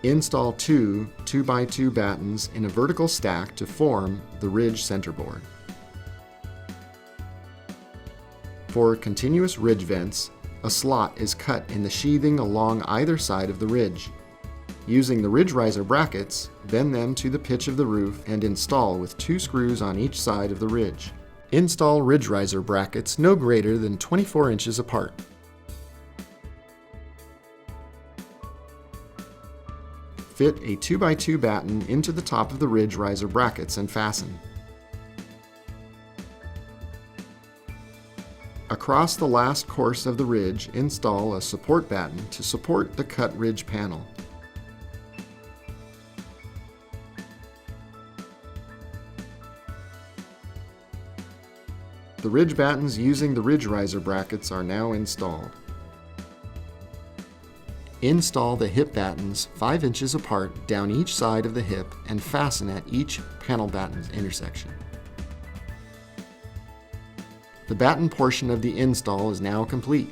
Install two 2x2 battens in a vertical stack to form the ridge centerboard. For continuous ridge vents, a slot is cut in the sheathing along either side of the ridge. Using the ridge riser brackets, bend them to the pitch of the roof and install with 2 screws on each side of the ridge. Install ridge riser brackets no greater than 24 inches apart. Fit a 2x2 batten into the top of the ridge riser brackets and fasten. Across the last course of the ridge, install a support batten to support the cut ridge panel. The ridge battens using the ridge riser brackets are now installed. Install the hip battens 5 inches apart down each side of the hip and fasten at each panel batten's intersection. The batten portion of the install is now complete.